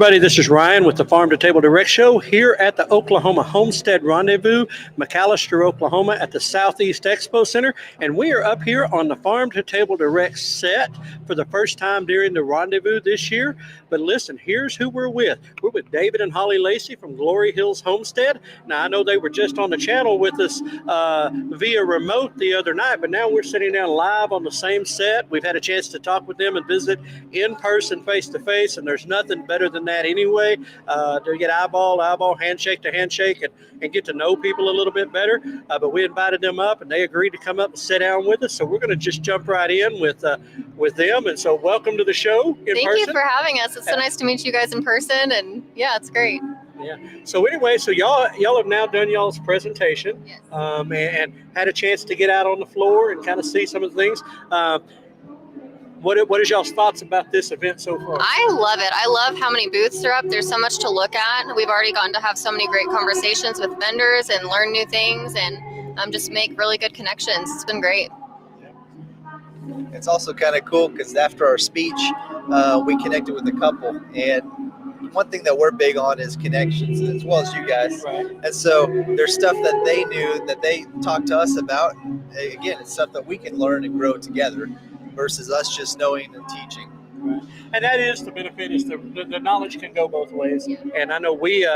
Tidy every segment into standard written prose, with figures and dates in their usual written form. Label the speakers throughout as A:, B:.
A: Everybody, this is Ryan with the Farm2Table Direct Show here at the Oklahoma Homestead Rendezvous, McAlester, Oklahoma, at the Southeast Expo Center. And we are up here on the Farm2Table Direct set for the first time during the rendezvous this year. But listen, here's who we're with. We're with David and Holly Lacy from Glory Hills Homestead. Now, I know they were just on the channel with us via remote the other night, but now we're sitting down live on the same set. We've had a chance to talk with them and visit in person, face to face, and there's nothing better than that anyway, to get eyeball, handshake to handshake, and get to know people a little bit better. But we invited them up, and they agreed to come up and sit down with us. So we're going to just jump right in with them. And so welcome to the show in person.
B: Thank you for having us. It's so nice to meet you guys in person, and yeah, it's great.
A: Yeah. So anyway, so y'all have now done y'all's presentation,
B: yes.
A: And had a chance to get out on the floor and kind of see some of the things. What is y'all's thoughts about this event so far?
B: I love it. I love how many booths are up. There's so much to look at. We've already gotten to have so many great conversations with vendors and learn new things and just make really good connections. It's been great.
C: It's also kind of cool because after our speech, we connected with a couple, and one thing that we're big on is connections, as well as you guys.
A: Right.
C: And so there's stuff that they knew that they talked to us about. Again, it's stuff that we can learn and grow together versus us just knowing and teaching.
A: Right. And that is the benefit, is the knowledge can go both ways.
B: Yeah.
A: And I know we,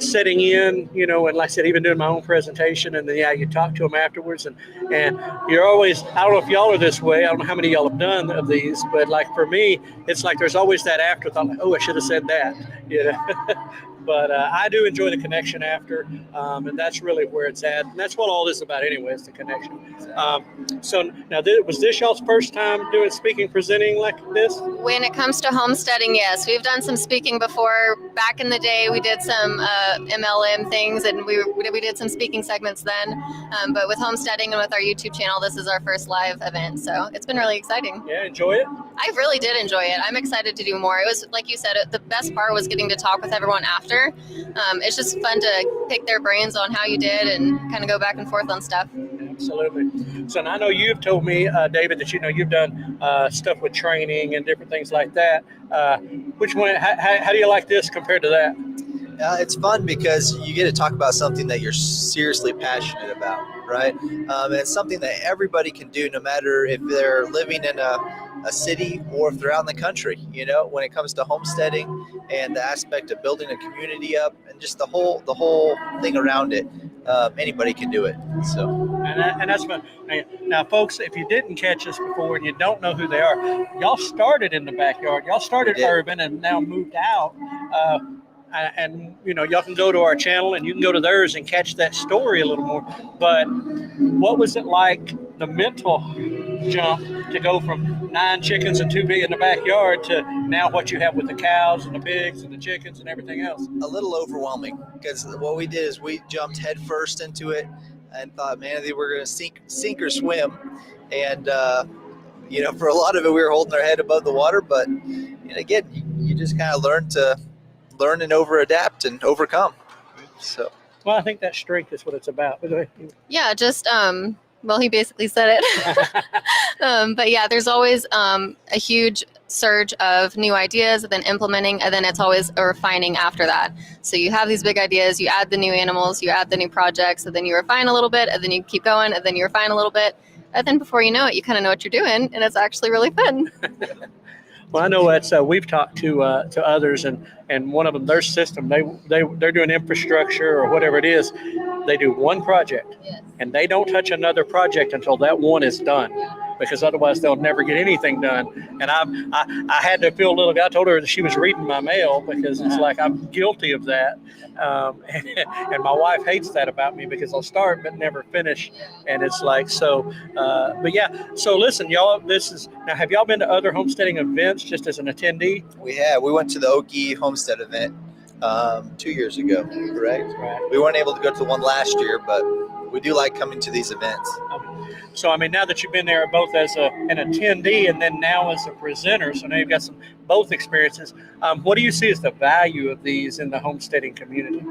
A: sitting in, and like I said, even doing my own presentation, and then you talk to them afterwards, and you're always, I don't know if y'all are this way, I don't know how many of y'all have done of these, but like for me, it's like there's always that afterthought, like, oh, I should have said that, But I do enjoy the connection after, and that's really where it's at. And that's what all this is about anyway, is the connection. So now, was this y'all's first time doing speaking, presenting like this?
B: When it comes to homesteading, yes. We've done some speaking before. Back in the day, we did some MLM things, and we did some speaking segments then. But with homesteading and with our YouTube channel, this is our first live event. So it's been really exciting.
A: Yeah, enjoy it?
B: I really did enjoy it. I'm excited to do more. It was, like you said, the best part was getting to talk with everyone after. It's just fun to pick their brains on how you did and kind of go back and forth on stuff.
A: Absolutely. So I know you've told me, David, that you've done stuff with training and different things like that. Which one? How do you like this compared to that?
C: It's fun because you get to talk about something that you're seriously passionate about, right? And it's something that everybody can do, no matter if they're living in a city or if they're out in the country. When it comes to homesteading and the aspect of building a community up and just the whole thing around it, anybody can do it. So,
A: and that's fun. Now, folks, if you didn't catch us before and you don't know who they are, y'all started in the backyard. Y'all started urban and now moved out. And y'all can go to our channel and you can go to theirs and catch that story a little more. But what was it like, the mental jump to go from 9 chickens and 2 pig in the backyard to now what you have with the cows and the pigs and the chickens and everything else?
C: A little overwhelming, because what we did is we jumped head first into it and thought, man, we're going to sink or swim. And for a lot of it, we were holding our head above the water. But again, you just kind of learn and over-adapt and overcome. So,
A: well, I think that strength is what it's about.
B: Yeah, just well, he basically said it. But yeah, there's always a huge surge of new ideas and then implementing, and then it's always a refining after that. So you have these big ideas, you add the new animals, you add the new projects, and then you refine a little bit, and then you keep going, and then you refine a little bit, and then before you know it, you kind of know what you're doing, and it's actually really fun.
A: Well, I know that's we've talked to others, and one of them, their system, they're doing infrastructure or whatever it is. They do one project,
B: Yes.
A: and they don't touch another project until that one is done, because otherwise they'll never get anything done. And I had to feel a little. I told her that she was reading my mail, because it's like I'm guilty of that, and my wife hates that about me, because I'll start but never finish, and it's like so. But yeah, so listen, y'all. Now, have y'all been to other homesteading events just as an attendee?
C: We went to the Okie Homestead event 2 years ago, correct?
A: Right.
C: We weren't able to go to the one last year, but we do like coming to these events.
A: So, now that you've been there both as an attendee and then now as a presenter, so now you've got both experiences, what do you see as the value of these in the homesteading community?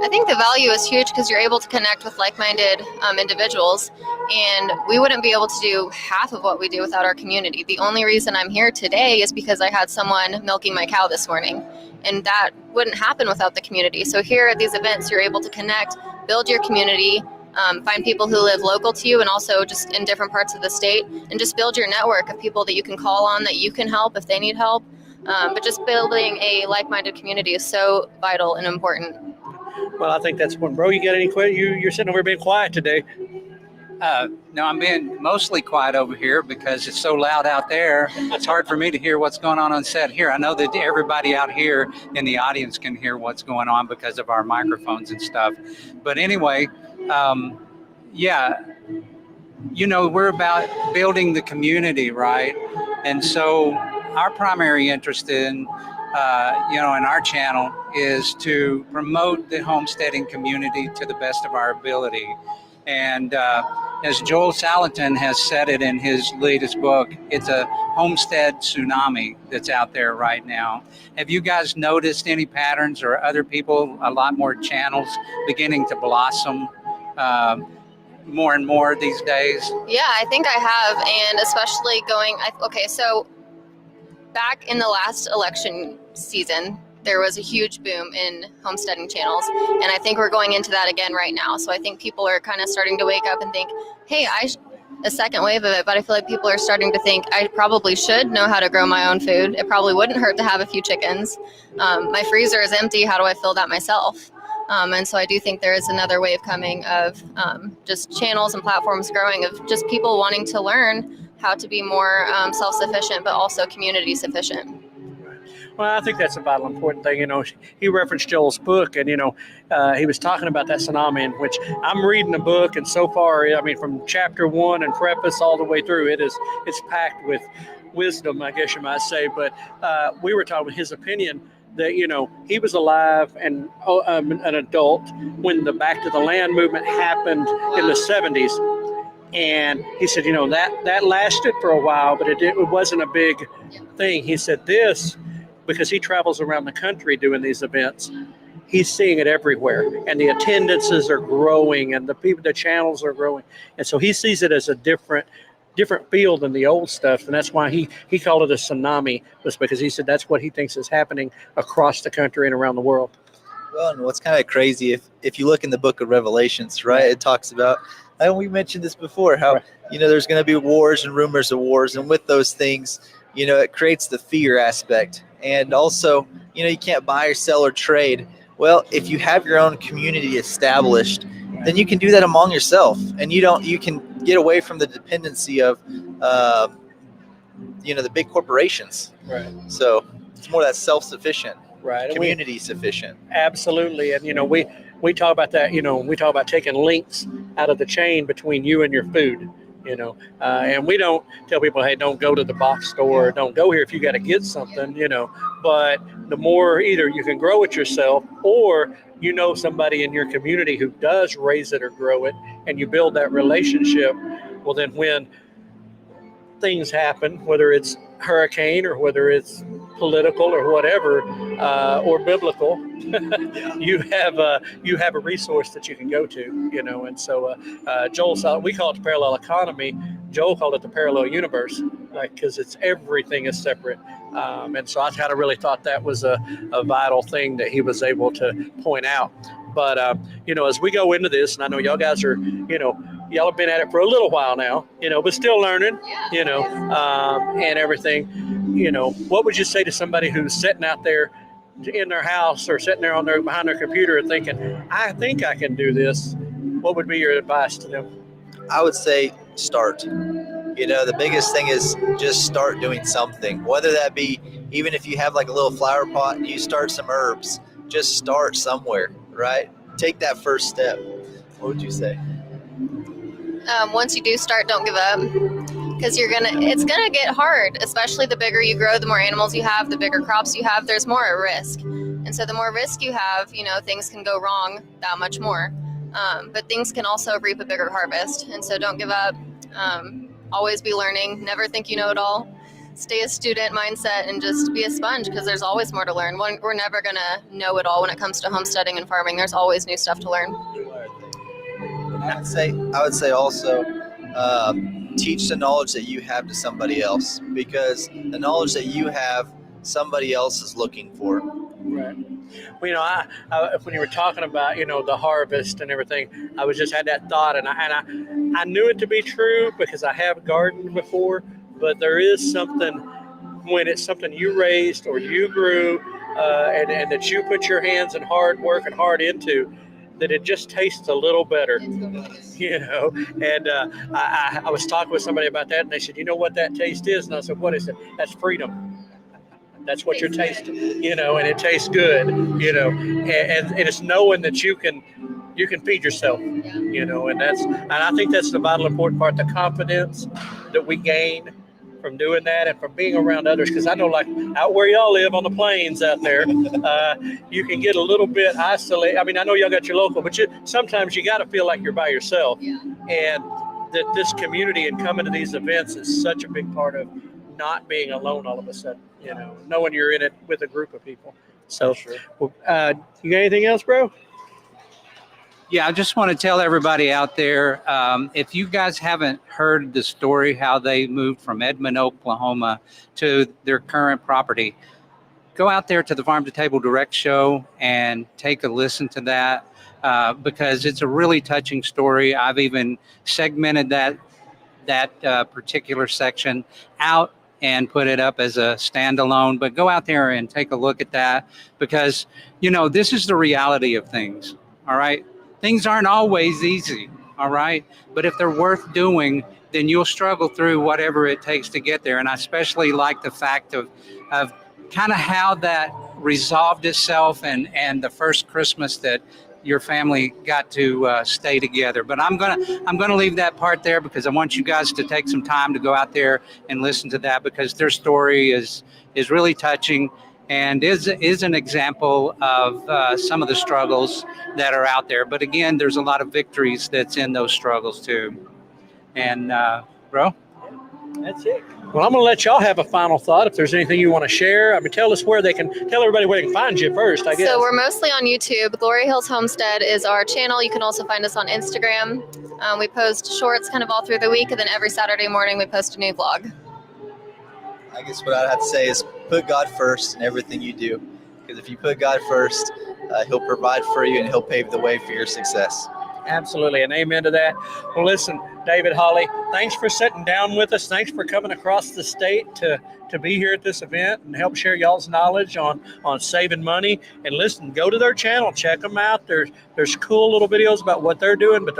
B: I think the value is huge because you're able to connect with like-minded individuals, and we wouldn't be able to do half of what we do without our community. The only reason I'm here today is because I had someone milking my cow this morning, and that wouldn't happen without the community. So here at these events, you're able to connect, build your community, find people who live local to you and also just in different parts of the state, and just build your network of people that you can call on, that you can help if they need help. But just building a like-minded community is so vital and important.
A: Well, I think that's one. Bro, you got any questions? You're sitting over here being quiet today.
D: No, I'm being mostly quiet over here because it's so loud out there. It's hard for me to hear what's going on set here. I know that everybody out here in the audience can hear what's going on because of our microphones and stuff. But anyway, yeah, we're about building the community, right? And so our primary interest in our channel is to promote the homesteading community to the best of our ability. And as Joel Salatin has said it in his latest book, it's a homestead tsunami that's out there right now. Have you guys noticed any patterns, or other people, a lot more channels beginning to blossom more and more these days?
B: Yeah, I think I have, and especially so back in the last election season, there was a huge boom in homesteading channels, and I think we're going into that again right now. So I think people are kind of starting to wake up and think, hey, a second wave of it, but I feel like people are starting to think I probably should know how to grow my own food. It probably wouldn't hurt to have a few chickens. My freezer is empty. How do I fill that myself? And so I do think there is another wave coming of just channels and platforms growing, of just people wanting to learn how to be more self-sufficient, but also community sufficient.
A: Well, I think that's a vital important thing. He referenced Joel's book, and he was talking about that tsunami, in which I'm reading the book, and so far, from chapter 1 and preface all the way through, it's packed with wisdom, I guess you might say. But we were talking his opinion that he was alive and an adult when the Back to the Land movement happened in the 70s. And he said, that lasted for a while, but it wasn't a big thing. He said because he travels around the country doing these events, he's seeing it everywhere, and the attendances are growing, and the channels are growing, and so he sees it as a different field than the old stuff, and that's why he called it a tsunami, was because he said that's what he thinks is happening across the country and around the world.
C: Well, and what's kind of crazy, if you look in the book of Revelations, right, it talks about, and we mentioned this before, how
A: right.
C: There's going to be wars and rumors of wars, and with those things, it creates the fear aspect. And also, you can't buy or sell or trade. Well, if you have your own community established, then you can do that among yourself, and you can get away from the dependency of, the big corporations.
A: Right.
C: So it's more that self-sufficient,
A: right,
C: community sufficient.
A: Absolutely, and we talk about that. We talk about taking links out of the chain between you and your food. And we don't tell people, hey, don't go to the box store, don't go here if you got to get something, but the more either you can grow it yourself, or somebody in your community who does raise it or grow it, and you build that relationship, well, then when things happen, whether it's hurricane or whether it's political or whatever, or biblical, you have a resource that you can go to, and so Joel, we call it the parallel economy. Joel called it the parallel universe, right? Because everything is separate, and so I kind of really thought that was a vital thing that he was able to point out. But as we go into this, and I know y'all guys are, y'all have been at it for a little while now, but still learning, and everything. What would you say to somebody who's sitting out there in their house or sitting there behind their computer thinking, I think I can do this? What would be your advice to them?
C: I would say start. The biggest thing is just start doing something, whether that be, even if you have like a little flower pot and you start some herbs, just start somewhere, right? Take that first step. What would you say?
B: Once you do start, don't give up, because it's gonna get hard, especially the bigger you grow, the more animals you have, the bigger crops you have, there's more at risk. And so the more risk you have, things can go wrong that much more. But things can also reap a bigger harvest. And so don't give up. Always be learning. Never think you know it all. stay a student mindset and just be a sponge, because there's always more to learn. We're never going to know it all when it comes to homesteading and farming. There's always new stuff to learn.
C: I would say also teach the knowledge that you have to somebody else, because the knowledge that you have, somebody else is looking for.
A: Right. Well, I when you were talking about, the harvest and everything, I was just had that thought, and I knew it to be true because I have gardened before. But there is something when it's something you raised or you grew, and that you put your hands and hard work and heart into, that it just tastes a little better. And I was talking with somebody about that, and they said, you know what that taste is? And I said, what is it? That's freedom. That's what you're tasting, and it tastes good, and it's knowing that you can feed yourself, and I think that's the vital important part, the confidence that we gain from doing that and from being around others. Because I know, like out where y'all live on the plains out there, you can get a little bit isolated. I mean, I know y'all got your local, but sometimes you got to feel like you're by yourself. Yeah. And that this community and coming to these events is such a big part of not being alone all of a sudden, knowing you're in it with a group of people. So, sure. You got anything else, bro?
D: Yeah, I just want to tell everybody out there, if you guys haven't heard the story how they moved from Edmond, Oklahoma to their current property, go out there to the Farm2Table Direct Show and take a listen to that, because it's a really touching story. I've even segmented that particular section out and put it up as a standalone. But go out there and take a look at that, because, this is the reality of things, all right? Things aren't always easy, all right? But if they're worth doing, then you'll struggle through whatever it takes to get there. And I especially like the fact of kind of how that resolved itself and the first Christmas that your family got to stay together. But I'm gonna leave that part there, because I want you guys to take some time to go out there and listen to that, because their story is really touching and is an example of some of the struggles that are out there. But again, there's a lot of victories that's in those struggles too. And bro?
A: That's it. Well, I'm going to let y'all have a final thought. If there's anything you want to share, tell us tell everybody where they can find you first, I guess.
B: So we're mostly on YouTube. Glory Hills Homestead is our channel. You can also find us on Instagram. We post shorts kind of all through the week, and then every Saturday morning we post a new vlog.
C: I guess what I'd have to say is put God first in everything you do. Because if you put God first, He'll provide for you and He'll pave the way for your success.
A: Absolutely, and amen to that. Well, listen, David, Holly, thanks for sitting down with us. Thanks for coming across the state to be here at this event and help share y'all's knowledge on saving money. And listen, go to their channel, check them out. There's cool little videos about what they're doing, but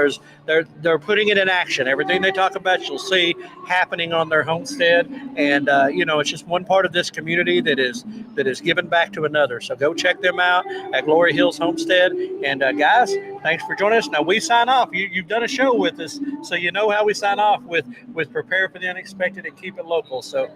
A: they're putting it in action. Everything they talk about, you'll see happening on their homestead. And it's just one part of this community that is given back to another. So go check them out at Glory Hills Homestead. And guys, thanks for joining us. Now we sign off. You've done a show with us, so you know how we sign off with prepare for the unexpected and keep it local. So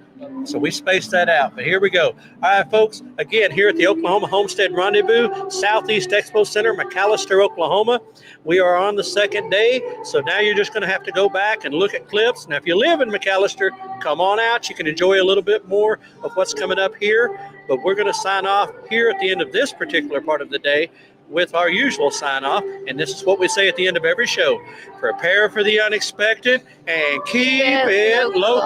A: we spaced that out, but here we go. All right, folks, again, here at the Oklahoma Homestead Rendezvous, Southeast Expo Center, McAlester, Oklahoma. We are on the second day, so now you're just going to have to go back and look at clips. Now, if you live in McAlester, come on out. You can enjoy a little bit more of what's coming up here, but we're going to sign off here at the end of this particular part of the day with our usual sign off, and this is what we say at the end of every show: prepare for the unexpected and keep it local.